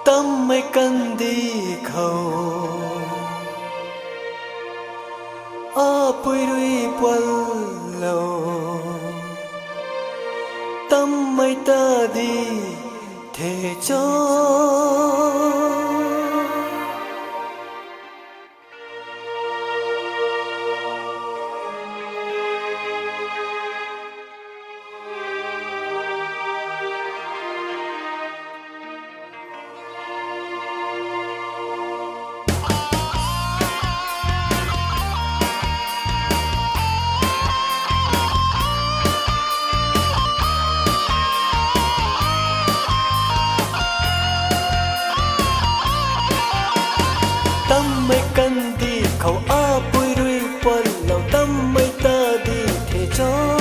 tâm mấy căn đi khâu apui rui pal lâu tâm mấy ta đi thế cho tâm mấy căn đi khẩu apui rui pal lâu tâm mấy ta đi thế cho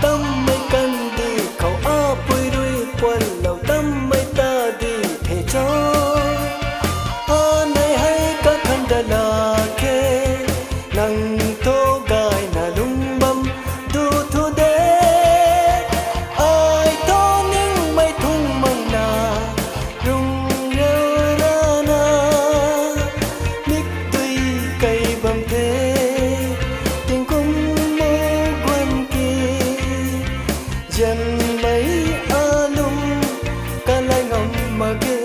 tâm mấy căn đi khẩu apui rui pal lâu tâm mấy ta đi thế cho này hay các khăn đã là kê nang to gai na lung bam du thu đê ai to những mấy thung măng na rung rơ ra na biết tuy cây bầm thế tình cũng mơ quan kỳ dần mấy a lung ca lai ngom mà ghê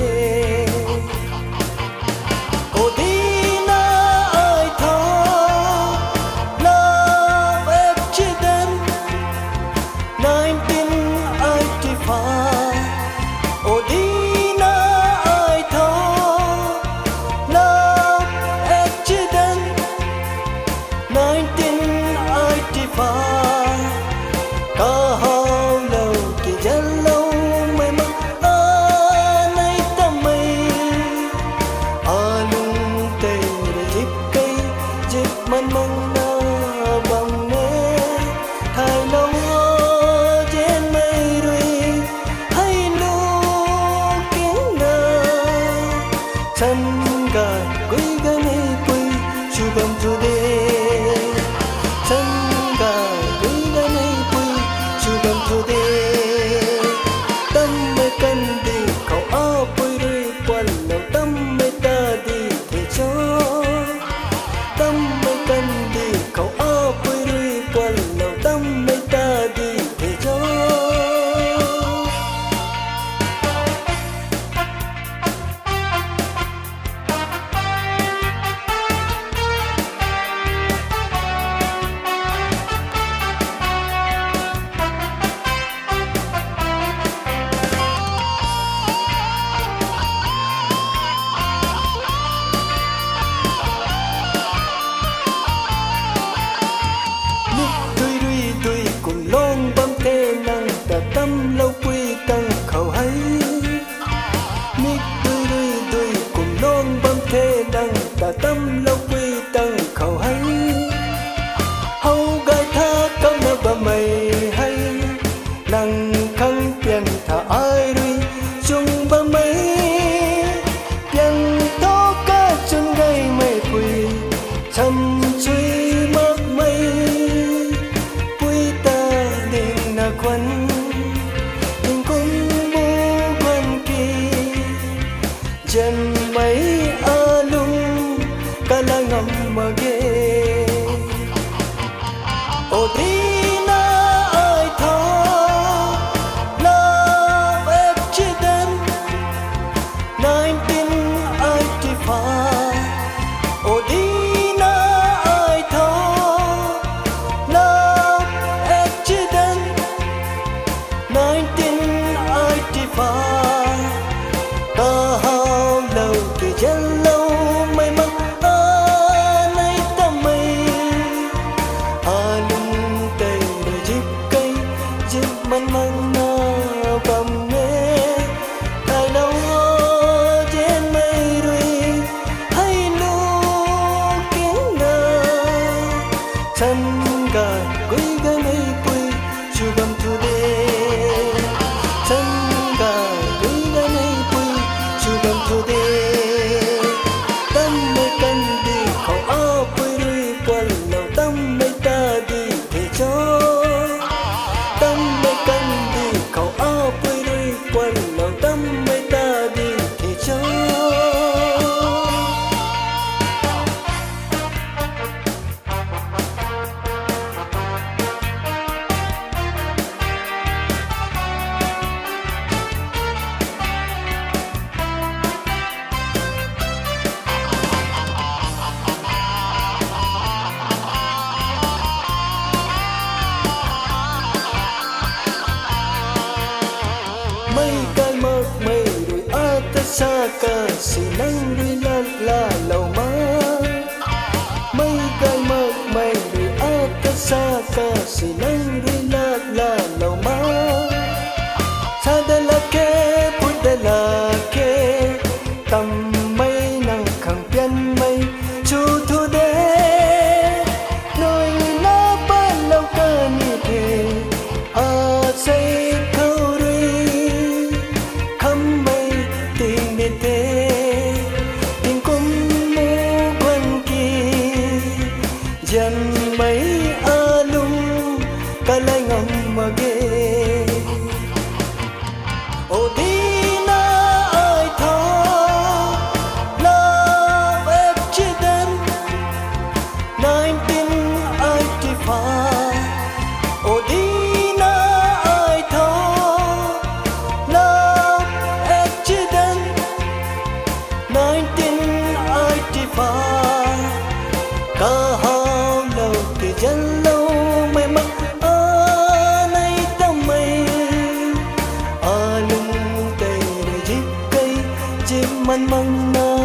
man mong na bằng nê thay lâu trên mây rồi hay lu kiến na chân gà quý gà này quý chu bầm chu đê chân gà quý gà này quý chu bầm chu đê tâm mê căn đi khẩu áo quý rơi quan lâu tâm mê ta đi thế cho tâm mấy căn đi khẩu apui rui pal lâu tâm mấy ta đi thế cho tâm lâu quy tăng khẩu hay mít tươi tươi tươi cùng non băm thế đăng ta tâm lâu quy tăng khẩu hay hầu gai tha cam na ba mày hay năng khăng tiền thả ai rui chung ba mày tiền to ca chân gây mày quỳ chăm truy mắc mây quy ta đình na quấn chân mấy a lung ca la ngầm mà ghê ô đi na ai thọ love em chỉ đến 1985 ô đi na ai thọ love em chỉ đến 1985 chân lâu may mắn nay ta mây lung tay rồi dịp cây dịp man man na bầm nghe thay lâu trên mây rồi hay lu kiến na chân gà quý gà này quý chu bầm thu đê chân gà quý gà này quý chu bầm thu đê tâm mấy căn đi khẩu apui rui pal lâu tâm mấy ta đi thế cho tâm mấy căn đi khẩu apui rui pal lâu tâm mấy ta đi cả si nang ri la la lâu má mây gai mơ mây ri aka sa cả si nang ri la lâu má sa da la ke pu da la ke tam mây nang khang pian mây chu thu de noi na ba lâu ca ni the a say câu ri khăm mây tình biệt thế tình cung mu quan kỳ dần mấy a lung ca lai ngầm mà ghê ô đi na ai thọ love accident 1985 ô đi na ai thọ love accident 1985 ca hao lâu thì dân lâu mây mắc ở nay tâm mây ở lưng đầy đời chiếc cây chim măn măng na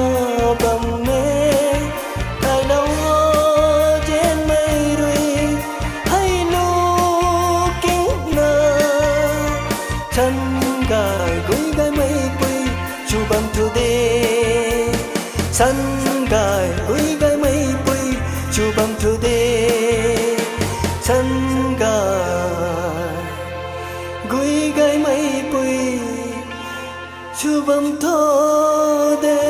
bằng nê tại đâu trên mây rồi hay lu kính nơ chân gài gối gai mây quay chu bằng thu đê sân gài gối gai mây quay chu bằng thu đê sân gài gối gai mây quay chu bằng thu đê